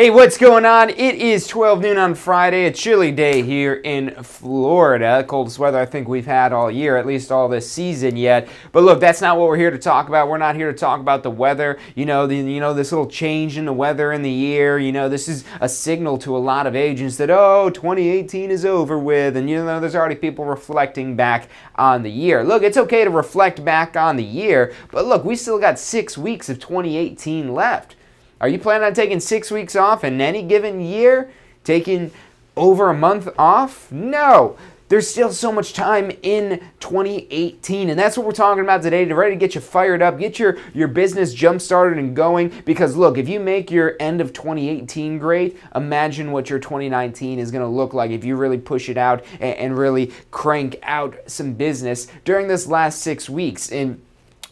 Hey, what's going on? It is 12 noon on Friday, a chilly day here in Florida. Coldest weather I think we've had all year, at least all this season yet. But look, that's not what we're here to talk about. We're not here to talk about the weather. This little change in the weather in the year. This is a signal to a lot of agents that, 2018 is over with. And there's already people reflecting back on the year. Look, it's okay to reflect back on the year, but look, we still got 6 weeks of 2018 left. Are you planning on taking 6 weeks off in any given year? Taking over a month off? No. There's still so much time in 2018, and that's what we're talking about today, to ready to get you fired up, get your business jump-started and going, because look, if you make your end of 2018 great, imagine what your 2019 is going to look like if you really push it out and really crank out some business during this last 6 weeks. And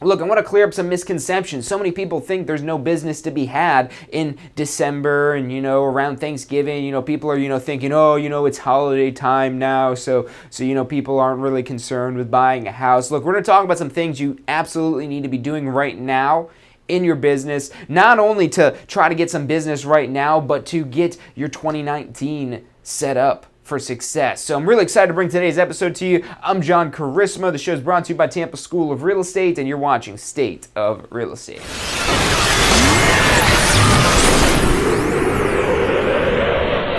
look, I want to clear up some misconceptions. So many people think there's no business to be had in December and, around Thanksgiving. People are, thinking, it's holiday time now, so people aren't really concerned with buying a house. Look, we're going to talk about some things you absolutely need to be doing right now in your business, not only to try to get some business right now, but to get your 2019 set up for success. So I'm really excited to bring today's episode to you. I'm John Charisma. The show is brought to you by Tampa School of Real Estate, and you're watching State of Real Estate.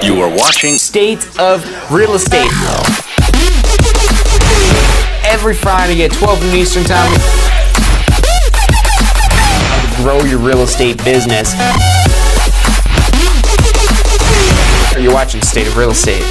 You are watching State of Real Estate. Every Friday at 12 noon Eastern Time. Grow your real estate business. You're watching State of Real Estate.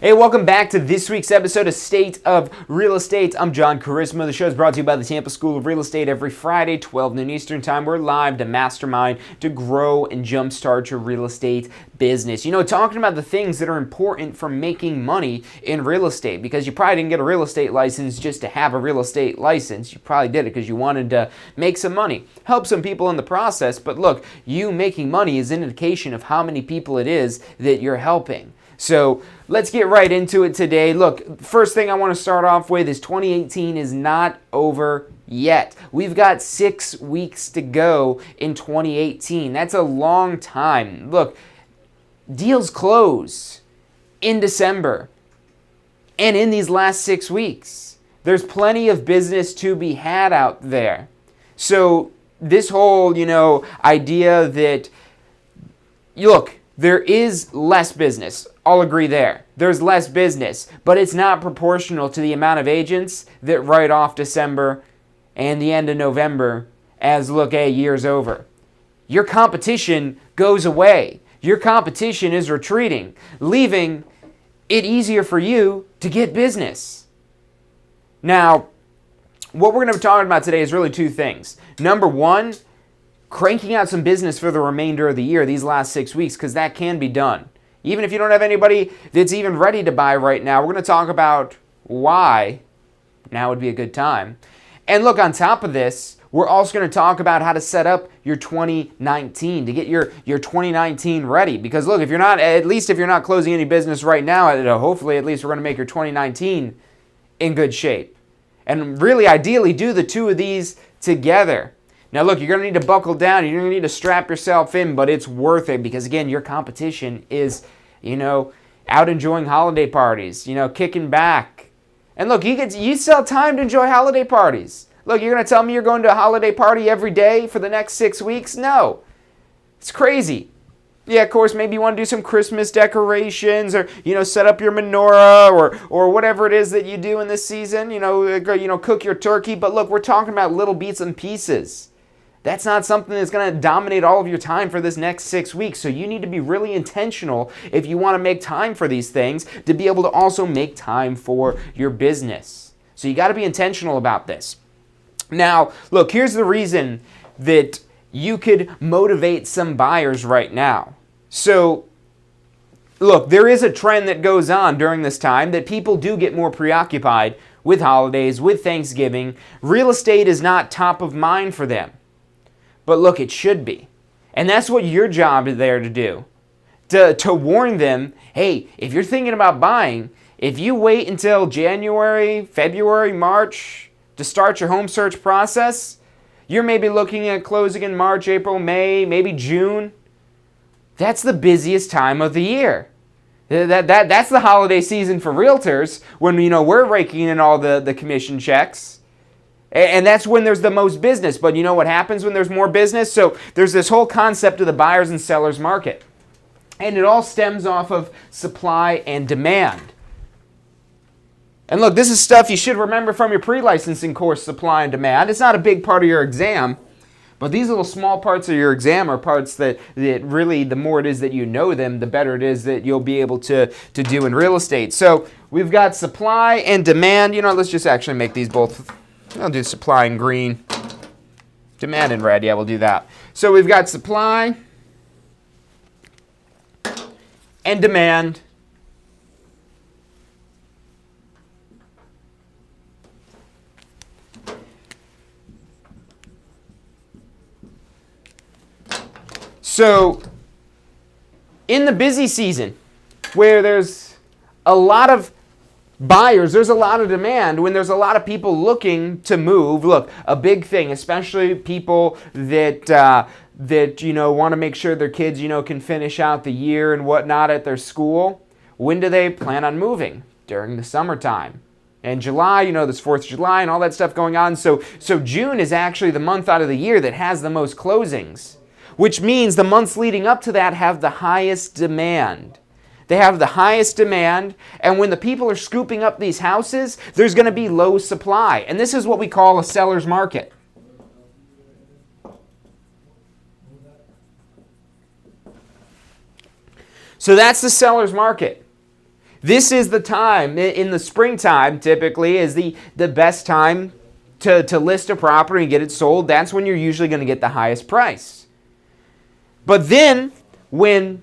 Hey, welcome back to this week's episode of State of Real Estate. I'm John Charisma. The show is brought to you by the Tampa School of Real Estate every Friday, 12 noon Eastern Time. We're live to mastermind, to grow and jumpstart your real estate business. Talking about the things that are important for making money in real estate, because you probably didn't get a real estate license just to have a real estate license. You probably did it because you wanted to make some money, help some people in the process. But look, you making money is an indication of how many people it is that you're helping. So let's get right into it today. Look, first thing I want to start off with is 2018 is not over yet. We've got 6 weeks to go in 2018. That's a long time. Look, deals close in December and in these last 6 weeks. There's plenty of business to be had out there. So this whole, idea that, look, there is less business. I'll agree there. There's less business, but it's not proportional to the amount of agents that write off December and the end of November as, look, hey, year's over. Your competition goes away. Your competition is retreating, leaving it easier for you to get business. Now, what we're going to be talking about today is really two things. Number one, cranking out some business for the remainder of the year, these last 6 weeks, because that can be done. Even if you don't have anybody that's even ready to buy right now, we're going to talk about why now would be a good time. And look, on top of this, we're also going to talk about how to set up your 2019, to get your 2019 ready. Because look, if you're not closing any business right now, hopefully at least we're going to make your 2019 in good shape. And really, ideally, do the two of these together. Now look, you're going to need to buckle down. You're going to need to strap yourself in, but it's worth it because, again, your competition is, out enjoying holiday parties, kicking back. And look, you still have time to enjoy holiday parties. Look, you're going to tell me you're going to a holiday party every day for the next 6 weeks? No. It's crazy. Yeah, of course, maybe you want to do some Christmas decorations or, set up your menorah or whatever it is that you do in this season. Cook your turkey. But look, we're talking about little bits and pieces. That's not something that's going to dominate all of your time for this next 6 weeks. So you need to be really intentional if you want to make time for these things to be able to also make time for your business. So you got to be intentional about this. Now, look, here's the reason that you could motivate some buyers right now. So, look, there is a trend that goes on during this time that people do get more preoccupied with holidays, with Thanksgiving. Real estate is not top of mind for them. But look, it should be. And that's what your job is there to do. To warn them, hey, if you're thinking about buying, if you wait until January, February, March to start your home search process, you're maybe looking at closing in March, April, May, maybe June. That's the busiest time of the year. That's the holiday season for realtors when, we're raking in all the commission checks. And that's when there's the most business. But you know what happens when there's more business? So there's this whole concept of the buyer's and seller's market. And it all stems off of supply and demand. And look, this is stuff you should remember from your pre-licensing course, supply and demand. It's not a big part of your exam, but these little small parts of your exam are parts that really, the more it is that you know them, the better it is that you'll be able to do in real estate. So we've got supply and demand. Let's just actually make these both. I'll do supply in green. Demand in red. Yeah, we'll do that. So we've got supply and demand. So, in the busy season, where there's a lot of buyers, there's a lot of demand, when there's a lot of people looking to move, look, a big thing, especially people that want to make sure their kids, can finish out the year and whatnot at their school. When do they plan on moving? During the summertime. And July, there's 4th of July and all that stuff going on. So June is actually the month out of the year that has the most closings, which means the months leading up to that have the highest demand. They have the highest demand, and when the people are scooping up these houses, there's going to be low supply. And this is what we call a seller's market. So that's the seller's market. This is the time, in the springtime typically, is the best time to list a property and get it sold. That's when you're usually going to get the highest price. But then, when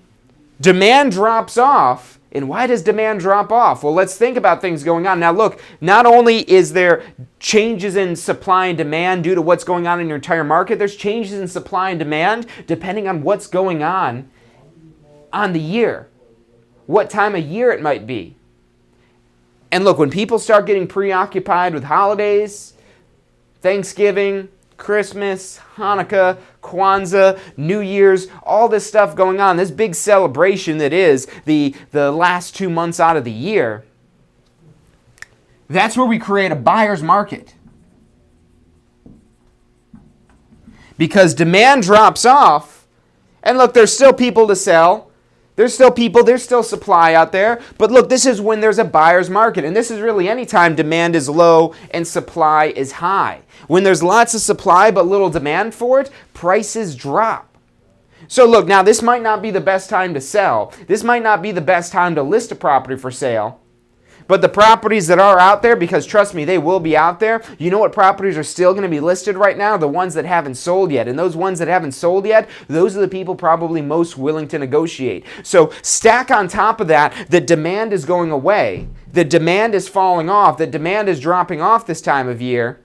demand drops off, and why does demand drop off? Well, let's think about things going on. Now look, not only is there changes in supply and demand due to what's going on in your entire market, there's changes in supply and demand depending on what's going on the year, what time of year it might be. And look, when people start getting preoccupied with holidays, Thanksgiving, Christmas, Hanukkah, Kwanzaa, New Year's, all this stuff going on, this big celebration that is the last 2 months out of the year, that's where we create a buyer's market. because demand drops off. And look, there's still people to sell. There's still supply out there. But look, this is when there's a buyer's market. And this is really any time demand is low and supply is high. When there's lots of supply but little demand for it, prices drop. So look, now this might not be the best time to sell. This might not be the best time to list a property for sale. But the properties that are out there, because trust me, they will be out there. You know what properties are still going to be listed right now? The ones that haven't sold yet. And those ones that haven't sold yet, those are the people probably most willing to negotiate. So stack on top of that, the demand is going away. The demand is falling off. The demand is dropping off this time of year.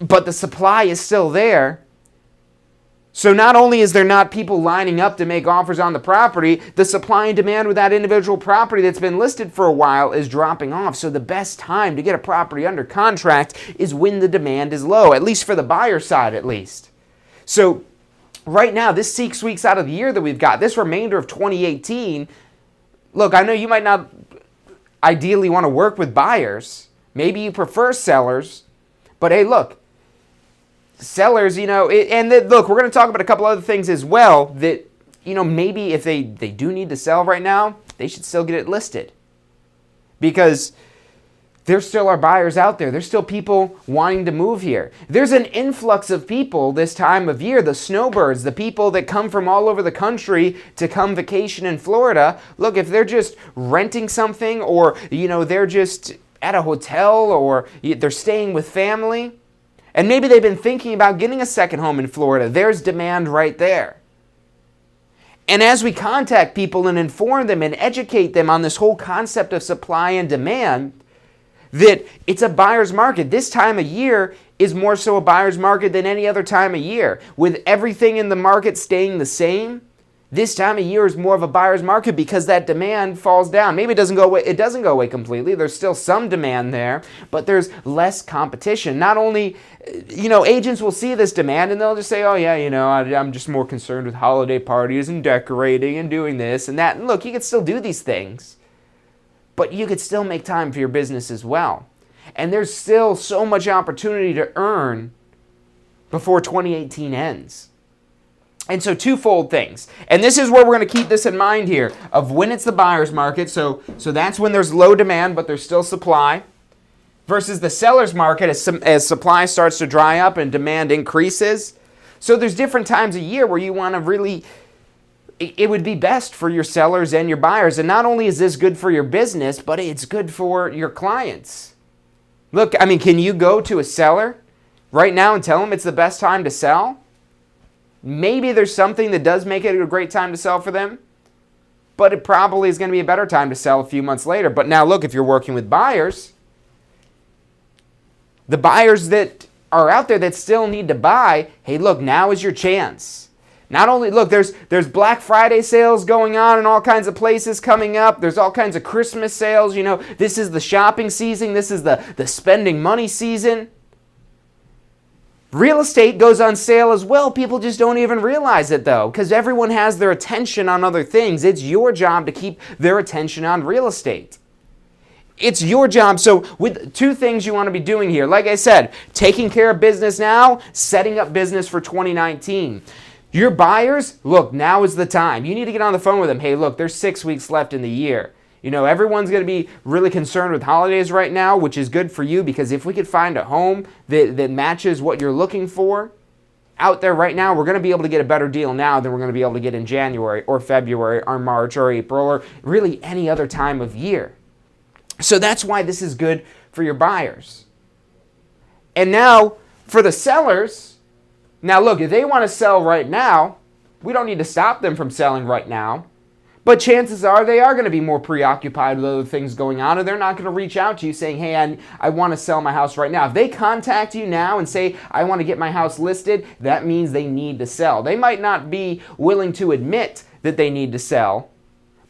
But the supply is still there. So not only is there not people lining up to make offers on the property, the supply and demand with that individual property that's been listed for a while is dropping off. So the best time to get a property under contract is when the demand is low, at least for the buyer side at least. So right now, this 6 weeks out of the year that we've got, this remainder of 2018, look, I know you might not ideally want to work with buyers. Maybe you prefer sellers. But hey, look, sellers, look, we're going to talk about a couple other things as well that, maybe if they do need to sell right now, they should still get it listed. Because there still are buyers out there. There's still people wanting to move here. There's an influx of people this time of year, the snowbirds, the people that come from all over the country to come vacation in Florida. Look, if they're just renting something or, they're just at a hotel or they're staying with family, and maybe they've been thinking about getting a second home in Florida. There's demand right there. And as we contact people and inform them and educate them on this whole concept of supply and demand, that it's a buyer's market. This time of year is more so a buyer's market than any other time of year. With everything in the market staying the same, this time of year is more of a buyer's market because that demand falls down. Maybe it doesn't go away. It doesn't go away completely. There's still some demand there, but there's less competition. Not only, agents will see this demand and they'll just say, oh yeah, I'm just more concerned with holiday parties and decorating and doing this and that. And look, you can still do these things, but you could still make time for your business as well. And there's still so much opportunity to earn before 2018 ends. And so twofold things. And this is where we're going to keep this in mind here of when it's the buyer's market. So that's when there's low demand, but there's still supply. Versus the seller's market as supply starts to dry up and demand increases. So there's different times a year where you want to really, it would be best for your sellers and your buyers. And not only is this good for your business, but it's good for your clients. Look, can you go to a seller right now and tell them it's the best time to sell? Maybe there's something that does make it a great time to sell for them, but it probably is going to be a better time to sell a few months later. But now look, if you're working with buyers, the buyers that are out there that still need to buy, hey, look, now is your chance. Not only, look, there's Black Friday sales going on in all kinds of places coming up. There's all kinds of Christmas sales. This is the shopping season. This is the spending money season. Real estate goes on sale as well. People just don't even realize it though, because everyone has their attention on other things. It's your job to keep their attention on real estate. It's your job. So with two things you want to be doing here, like I said, taking care of business now, setting up business for 2019. Your buyers, look, now is the time. You need to get on the phone with them. Hey, look, there's 6 weeks left in the year. Everyone's going to be really concerned with holidays right now, which is good for you because if we could find a home that matches what you're looking for out there right now, we're going to be able to get a better deal now than we're going to be able to get in January or February or March or April or really any other time of year. So that's why this is good for your buyers. And now for the sellers, now look, if they want to sell right now, we don't need to stop them from selling right now. But chances are they are going to be more preoccupied with other things going on, and they're not going to reach out to you saying, hey, I want to sell my house right now. If they contact you now and say, I want to get my house listed, that means they need to sell. They might not be willing to admit that they need to sell,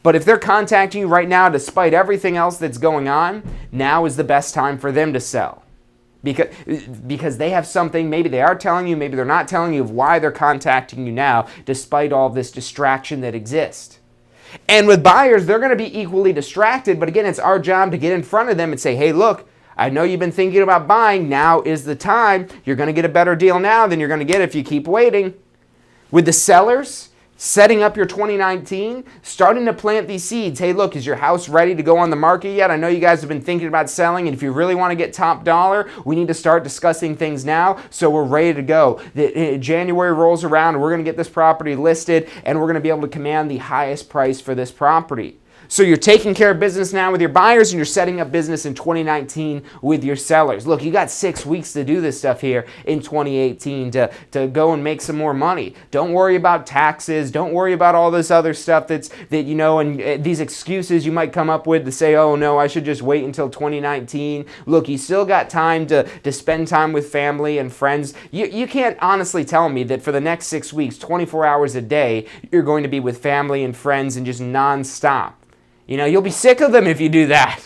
but if they're contacting you right now despite everything else that's going on, now is the best time for them to sell. Because they have something, maybe they are telling you, maybe they're not telling you of why they're contacting you now despite all this distraction that exists. And with buyers, they're going to be equally distracted. But again, it's our job to get in front of them and say, hey, look, I know you've been thinking about buying. Now is the time. You're going to get a better deal now than you're going to get if you keep waiting. With the sellers, setting up your 2019, starting to plant these seeds. Hey, look, is your house ready to go on the market yet? I know you guys have been thinking about selling, and if you really want to get top dollar, we need to start discussing things now so we're ready to go. January rolls around, and we're going to get this property listed, and we're going to be able to command the highest price for this property. So you're taking care of business now with your buyers, and you're setting up business in 2019 with your sellers. Look, you got 6 weeks to do this stuff here in 2018 to go and make some more money. Don't worry about taxes. Don't worry about all this other stuff and these excuses you might come up with to say, oh no, I should just wait until 2019. Look, you still got time to spend time with family and friends. You can't honestly tell me that for the next 6 weeks, 24 hours a day, you're going to be with family and friends and just nonstop. You'll be sick of them if you do that.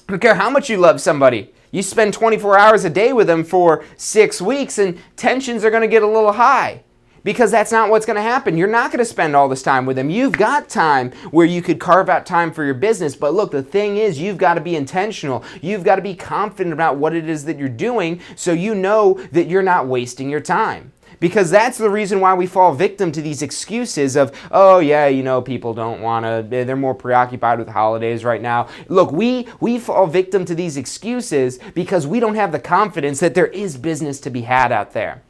I don't care how much you love somebody. You spend 24 hours a day with them for 6 weeks and tensions are going to get a little high because that's not what's going to happen. You're not going to spend all this time with them. You've got time where you could carve out time for your business. But look, the thing is, you've got to be intentional. You've got to be confident about what it is that you're doing so you know that you're not wasting your time. Because that's the reason why we fall victim to these excuses of, oh yeah, people don't want to, they're more preoccupied with holidays right now. Look, we fall victim to these excuses because we don't have the confidence that there is business to be had out there.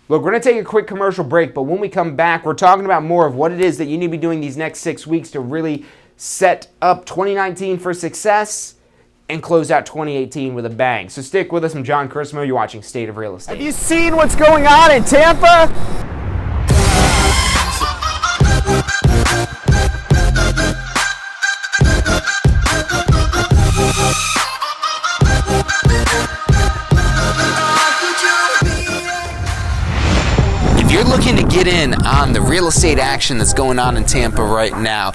Look, we're going to take a quick commercial break, but when we come back, we're talking about more of what it is that you need to be doing these next 6 weeks to really set up 2019 for success and close out 2018 with a bang. So stick with us. I'm John Chrismo. You're watching State of Real Estate. Have you seen what's going on in Tampa? If you're looking to get in on the real estate action that's going on in Tampa right now,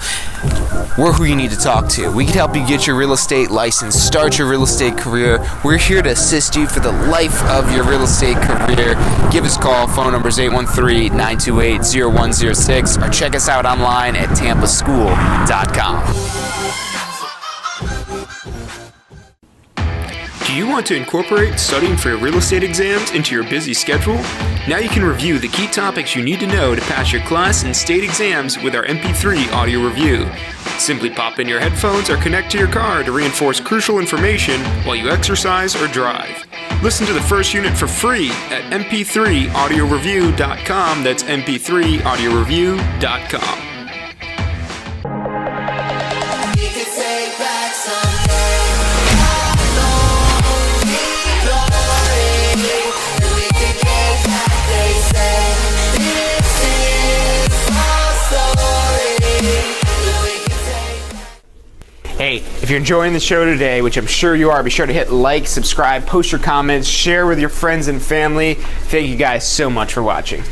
we're who you need to talk to. We can help you get your real estate license, start your real estate career. We're here to assist you for the life of your real estate career. Give us a call. Phone number is 813-928-0106 or check us out online at tampaschool.com. Do you want to incorporate studying for your real estate exams into your busy schedule? Now you can review the key topics you need to know to pass your class and state exams with our MP3 audio review. Simply pop in your headphones or connect to your car to reinforce crucial information while you exercise or drive. Listen to the first unit for free at mp3audioreview.com. That's mp3audioreview.com. Hey, if you're enjoying the show today, which I'm sure you are, be sure to hit like, subscribe, post your comments, share with your friends and family. Thank you guys so much for watching.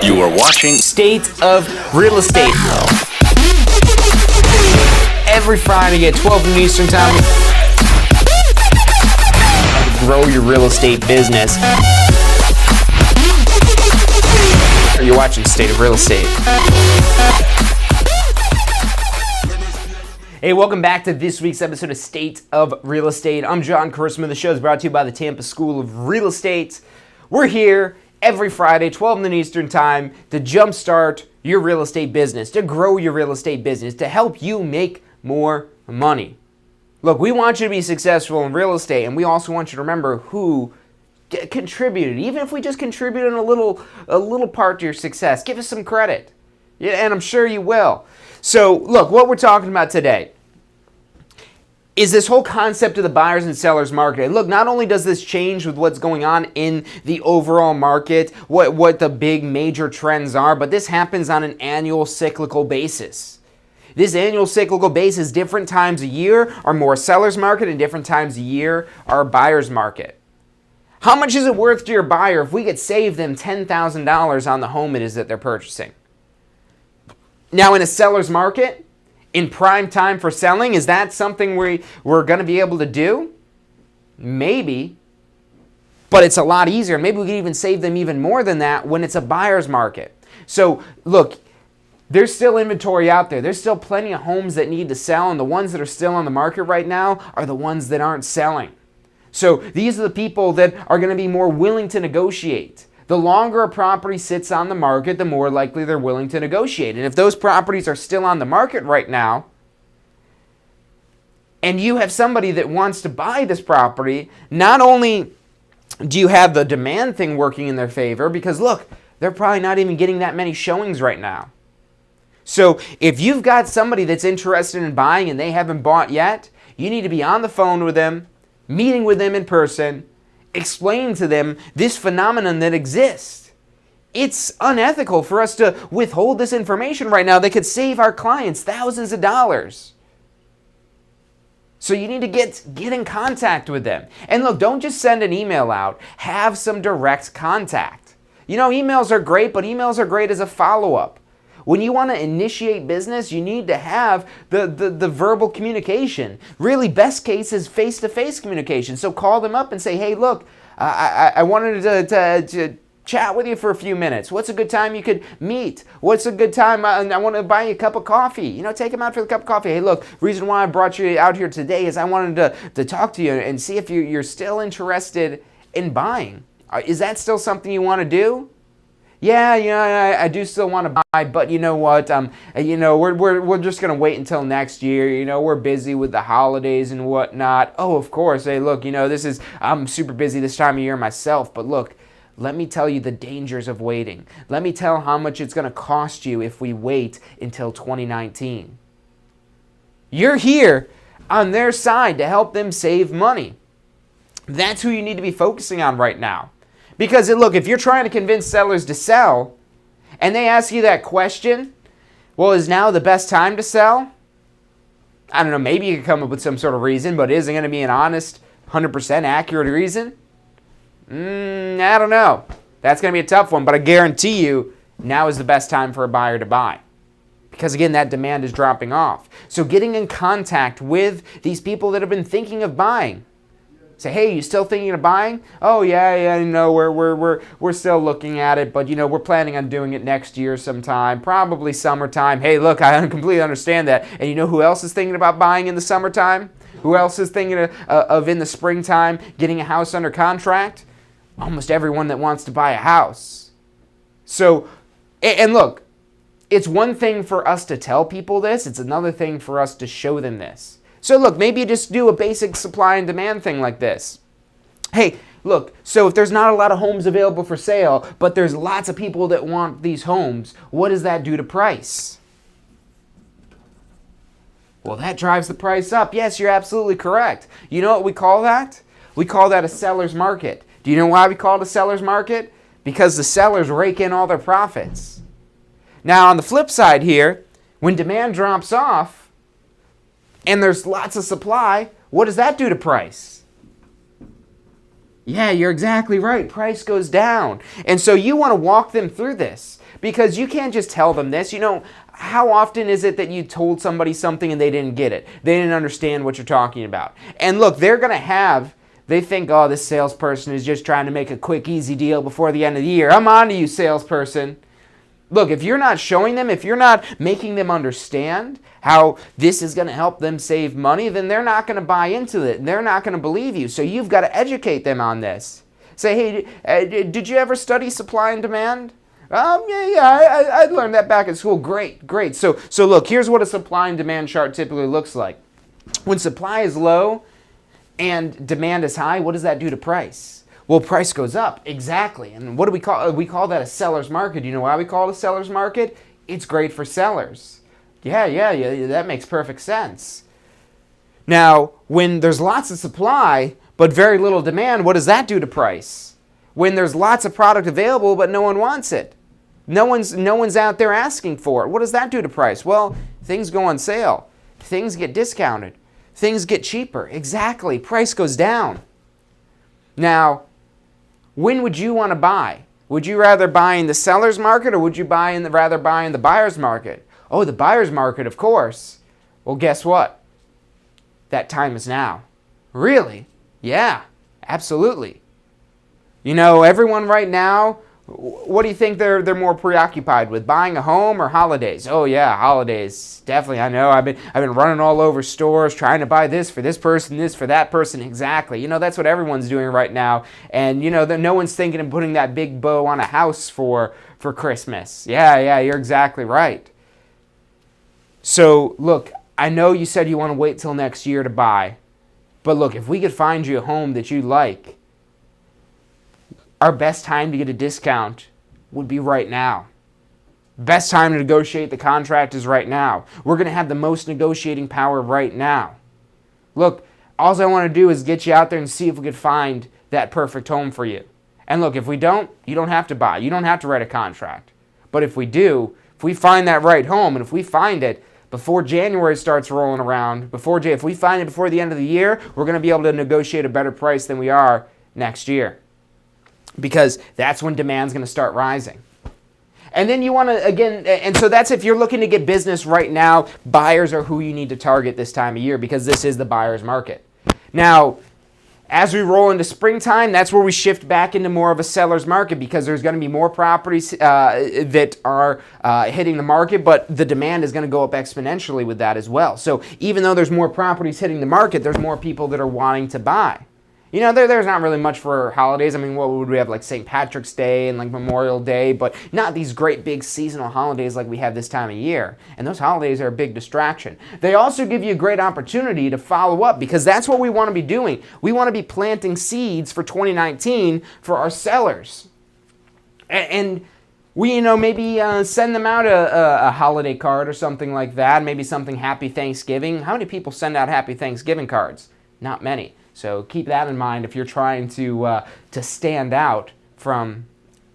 You are watching State of Real Estate. Every Friday at 12 noon Eastern Time. Grow your real estate business. You're watching State of Real Estate. Hey, welcome back to this week's episode of State of Real Estate. I'm John Chrismo. The show is brought to you by the Tampa School of Real Estate. We're here every Friday, 12 noon Eastern Time, to jumpstart your real estate business, to grow your real estate business, to help you make more money. Look, we want you to be successful in real estate, and we also want you to remember who contributed. Even if we just contributed a little part to your success, give us some credit. Yeah, and I'm sure you will. So, look, what we're talking about today is this whole concept of the buyers and sellers market. And look, not only does this change with what's going on in the overall market, what the big major trends are, but this happens on an annual cyclical basis. This annual cyclical basis, different times a year are more sellers market and different times a year are buyers market. How much is it worth to your buyer if we could save them $10,000 on the home it is that they're purchasing? Now, in a seller's market, in prime time for selling, is that something we're going to be able to do? Maybe, but it's a lot easier. Maybe we could even save them even more than that when it's a buyer's market. So, look, There's still inventory out there. There's still plenty of homes that need to sell, and the ones that are still on the market right now are the ones that aren't selling. So these are the people that are going to be more willing to negotiate. The longer a property sits on the market, the more likely they're willing to negotiate. And if those properties are still on the market right now, and you have somebody that wants to buy this property, not only do you have the demand thing working in their favor, because look, they're probably not even getting that many showings right now. So if you've got somebody that's interested in buying and they haven't bought yet, you need to be on the phone with them, meeting with them in person, explaining to them this phenomenon that exists. It's unethical for us to withhold this information right now that could save our clients thousands of dollars. So you need to get in contact with them. And look, don't just send an email out. Have some direct contact. You know, emails are great, but emails are great as a follow-up. When you want to initiate business, you need to have the verbal communication. Really, best case is face-to-face communication. So call them up and say, hey, look, I wanted to chat with you for a few minutes. What's a good time you could meet? What's a good time? I want to buy you a cup of coffee. You know, take them out for a cup of coffee. Hey, look, reason why I brought you out here today is I wanted to talk to you and see if you're still in buying. Is that still something you want to do? Yeah, I do still want to buy, but you know what? We're just gonna wait until next year. You know, we're busy with the holidays and whatnot. Oh, of course. Hey, look, I'm super busy this time of year myself. But look, let me tell you the dangers of waiting. Let me tell how much it's gonna cost you if we wait until 2019. You're here on their side to help them save money. That's who you need to be focusing on right now. Because look, if you're trying to convince sellers to sell, and they ask you that question, well, is now the best time to sell? I don't know, maybe you could come up with some sort of reason, but is it going to be an honest, 100% accurate reason? I don't know. That's going to be a tough one, but I guarantee you, now is the best time for a buyer to buy. Because again, that demand is dropping off. So getting in contact with these people that have been thinking of buying. Say, hey, you still thinking of buying? Oh yeah, we're still looking at it, but we're planning on doing it next year sometime, probably summertime. Hey, look, I completely understand that. And you know who else is thinking about buying in the summertime? Who else is thinking of in the springtime getting a house under contract? Almost everyone that wants to buy a house. So, and look, it's one thing for us to tell people this, it's another thing for us to show them this. So look, maybe you just do a basic supply and demand thing like this. Hey, look, so if there's not a lot of homes available for sale, but there's lots of people that want these homes, what does that do to price? Well, that drives the price up. Yes, you're absolutely correct. You know what we call that? We call that a seller's market. Do you know why we call it a seller's market? Because the sellers rake in all their profits. Now, on the flip side here, when demand drops off, and there's lots of supply, what does that do to price? Yeah, you're exactly right. Price goes down. And so you want to walk them through this because you can't just tell them this. How often is it that you told somebody something and they didn't get it? They didn't understand what you're talking about. And look, they think, oh, this salesperson is just trying to make a quick, easy deal before the end of the year. I'm on to you, salesperson. Look, if you're not showing them, if you're not making them understand how this is going to help them save money, then they're not going to buy into it. And they're not going to believe you. So you've got to educate them on this. Say, hey, did you ever study supply and demand? I learned that back at school. Great. So look, here's what a supply and demand chart typically looks like. When supply is low and demand is high, what does that do to price? Well, price goes up. Exactly. And what do we call? We call that a seller's market. Do you know why we call it a seller's market? It's great for sellers. Yeah, that makes perfect sense. Now, when there's lots of supply but very little demand, what does that do to price? When there's lots of product available but no one wants it. No one's out there asking for it. What does that do to price? Well, things go on sale. Things get discounted. Things get cheaper. Exactly. Price goes down. Now, when would you want to buy? Would you rather buy in the seller's market or would you rather buy in the buyer's market? Oh, the buyer's market, of course. Well, guess what? That time is now. Really? Yeah, absolutely. Everyone right now What do you think they're more preoccupied with, buying a home or holidays? Oh yeah, holidays. Definitely, I know. I've been running all over stores trying to buy this for this person, this for that person. Exactly. That's what everyone's doing right now. And no one's thinking of putting that big bow on a house for Christmas. Yeah, you're exactly right. So look, I know you said you want to wait till next year to buy, but look, if we could find you a home that you like, our best time to get a discount would be right now. Best time to negotiate the contract is right now. We're going to have the most negotiating power right now. Look, all I want to do is get you out there and see if we could find that perfect home for you. And look, if we don't, you don't have to buy. You don't have to write a contract. But if we do, if we find that right home, and if we find it before January starts rolling around, if we find it before the end of the year, we're going to be able to negotiate a better price than we are next year. Because that's when demand's going to start rising. And then you want to, again, and so that's if you're looking to get business right now, buyers are who you need to target this time of year because this is the buyer's market. Now, as we roll into springtime, that's where we shift back into more of a seller's market because there's going to be more properties that are hitting the market, but the demand is going to go up exponentially with that as well. So even though there's more properties hitting the market, there's more people that are wanting to buy. There's not really much for holidays. I mean, what would we have, like St. Patrick's Day and like Memorial Day, but not these great big seasonal holidays like we have this time of year. And those holidays are a big distraction. They also give you a great opportunity to follow up because that's what we want to be doing. We want to be planting seeds for 2019 for our sellers. And we, maybe send them out a holiday card or something like that, maybe something Happy Thanksgiving. How many people send out Happy Thanksgiving cards? Not many. So keep that in mind if you're trying to stand out from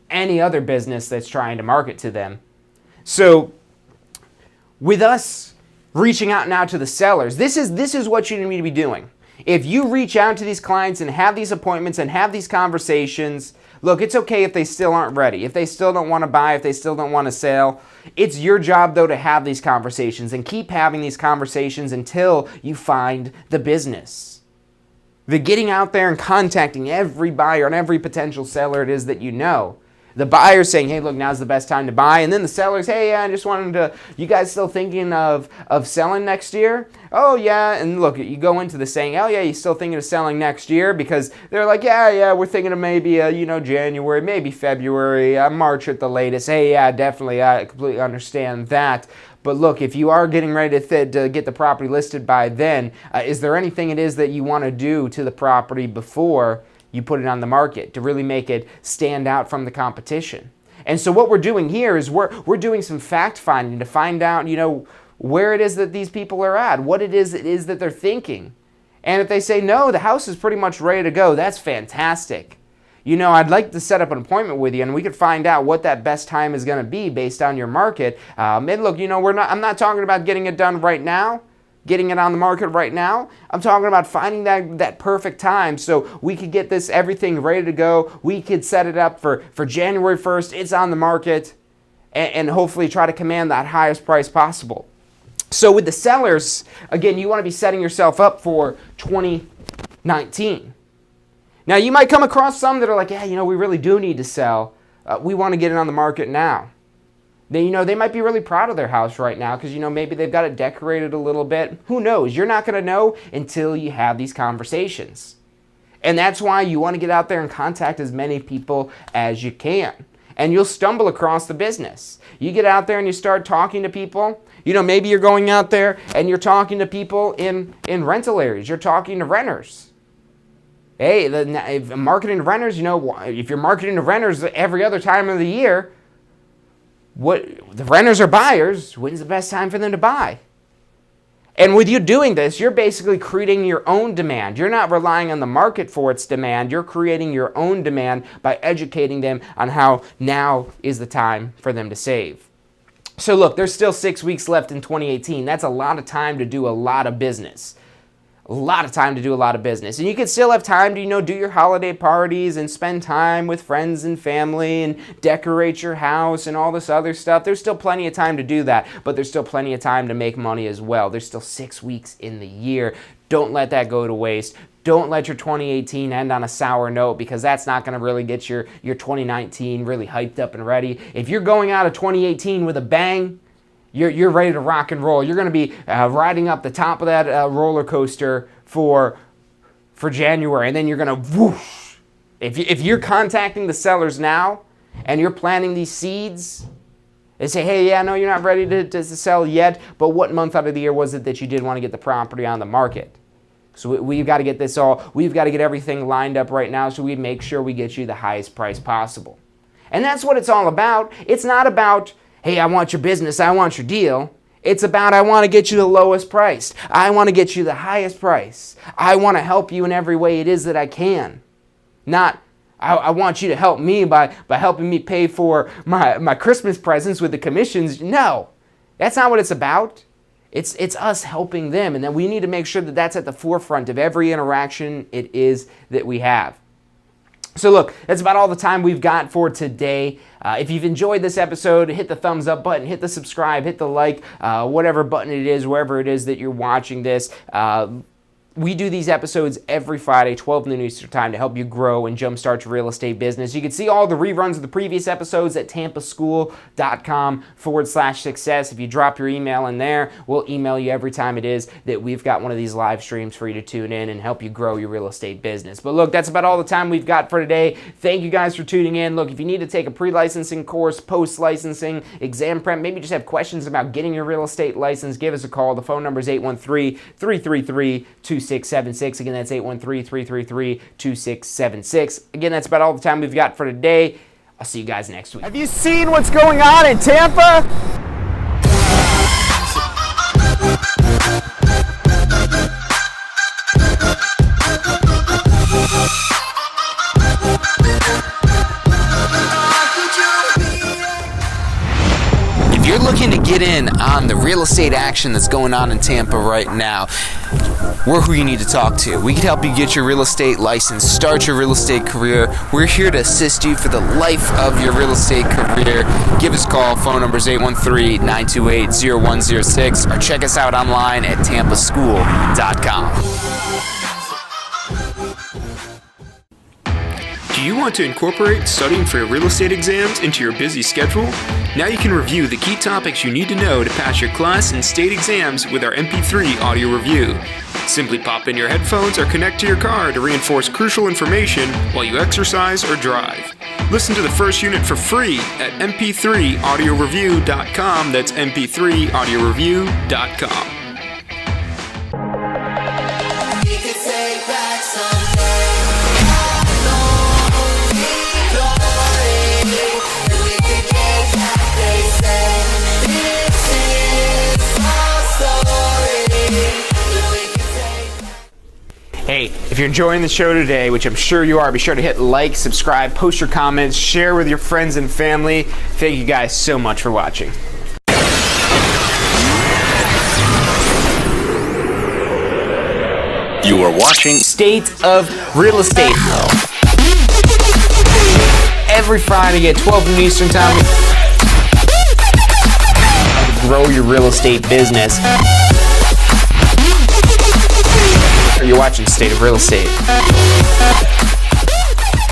any other business that's trying to market to them. So with us reaching out now to the sellers, this is what you need to be doing. If you reach out to these clients and have these appointments and have these conversations, look, it's okay if they still aren't ready, if they still don't want to buy, if they still don't want to sell. It's your job, though, to have these conversations and keep having these conversations until you find the business. The getting out there and contacting every buyer and every potential seller it is that you know. The buyer saying, hey, look, now's the best time to buy. And then the sellers, hey, I just wanted to, you guys still thinking of selling next year? Oh, yeah. And look, you go into the saying, oh, yeah, you still thinking of selling next year? Because they're like, yeah, we're thinking of maybe, January, maybe February, March at the latest. Hey, yeah, definitely, I completely understand that. But look, if you are getting ready to get the property listed by then, is there anything it is that you want to do to the property before you put it on the market to really make it stand out from the competition? And so what we're doing here is we're doing some fact finding to find out, where it is that these people are at, what it is that they're thinking. And if they say, no, the house is pretty much ready to go, that's fantastic. I'd like to set up an appointment with you and we could find out what that best time is going to be based on your market. And look, I'm not talking about getting it done right now, getting it on the market right now. I'm talking about finding that perfect time so we could get everything ready to go. We could set it up for January 1st. It's on the market and hopefully try to command that highest price possible. So with the sellers, again, you want to be setting yourself up for 2019. Now, you might come across some that are like, yeah, we really do need to sell. We want to get it on the market now. They might be really proud of their house right now because, maybe they've got it decorated a little bit. Who knows? You're not going to know until you have these conversations. And that's why you want to get out there and contact as many people as you can. And you'll stumble across the business. You get out there and you start talking to people. Maybe you're going out there and you're talking to people in rental areas. You're talking to renters. Hey, if marketing to renters, if you're marketing to renters every other time of the year, the renters are buyers, when's the best time for them to buy? And with you doing this, you're basically creating your own demand. You're not relying on the market for its demand. You're creating your own demand by educating them on how now is the time for them to save. So look, there's still 6 weeks left in 2018. That's a lot of time to do a lot of business. A lot of time to do a lot of business. And you can still have time to, do your holiday parties and spend time with friends and family and decorate your house and all this other stuff. There's still plenty of time to do that, but there's still plenty of time to make money as well. There's still 6 weeks in the year. Don't let that go to waste. Don't let your 2018 end on a sour note, because that's not going to really get your 2019 really hyped up and ready. If you're going out of 2018 with a bang, you're ready to rock and roll. You're going to be riding up the top of that roller coaster for January, and then you're going to whoosh. If you're contacting the sellers now and you're planting these seeds, they say, hey, yeah, no, you're not ready to sell yet, but what month out of the year was it that you did want to get the property on the market? So we've got to get we've got to get everything lined up right now so we make sure we get you the highest price possible. And that's what it's all about. It's not about, hey, I want your business, I want your deal. It's about, I want to get you the lowest price. I want to get you the highest price. I want to help you in every way it is that I can. Not, I want you to help me by helping me pay for my Christmas presents with the commissions. No, that's not what it's about. It's us helping them, and then we need to make sure that that's at the forefront of every interaction it is that we have. So look, that's about all the time we've got for today. If you've enjoyed this episode, hit the thumbs up button, hit the subscribe, hit the like, whatever button it is, wherever it is that you're watching this. We do these episodes every Friday, 12 noon Eastern time, to help you grow and jumpstart your real estate business. You can see all the reruns of the previous episodes at tampaschool.com/success. If you drop your email in there, we'll email you every time it is that we've got one of these live streams for you to tune in and help you grow your real estate business. But look, that's about all the time we've got for today. Thank you guys for tuning in. Look, if you need to take a pre-licensing course, post-licensing, exam prep, maybe just have questions about getting your real estate license, give us a call. The phone number is 813-333-2676. Again, that's 813-333-2676. Again, that's about all the time we've got for today. I'll see you guys next week. Have you seen what's going on in Tampa? If you're looking to get in on the real estate action that's going on in Tampa right now, we're who you need to talk to. We can help you get your real estate license, start your real estate career. We're here to assist you for the life of your real estate career. Give us a call. Phone number is 813-928-0106, or check us out online at tampaschool.com. Do you want to incorporate studying for your real estate exams into your busy schedule? Now you can review the key topics you need to know to pass your class and state exams with our MP3 audio review. Simply pop in your headphones or connect to your car to reinforce crucial information while you exercise or drive. Listen to the first unit for free at mp3audioreview.com. That's mp3audioreview.com. Hey, if you're enjoying the show today, which I'm sure you are, be sure to hit like, subscribe, post your comments, share with your friends and family. Thank you guys so much for watching. You are watching State of Real Estate. Every Friday at 12 noon Eastern time. Grow your real estate business. You're watching State of Real Estate.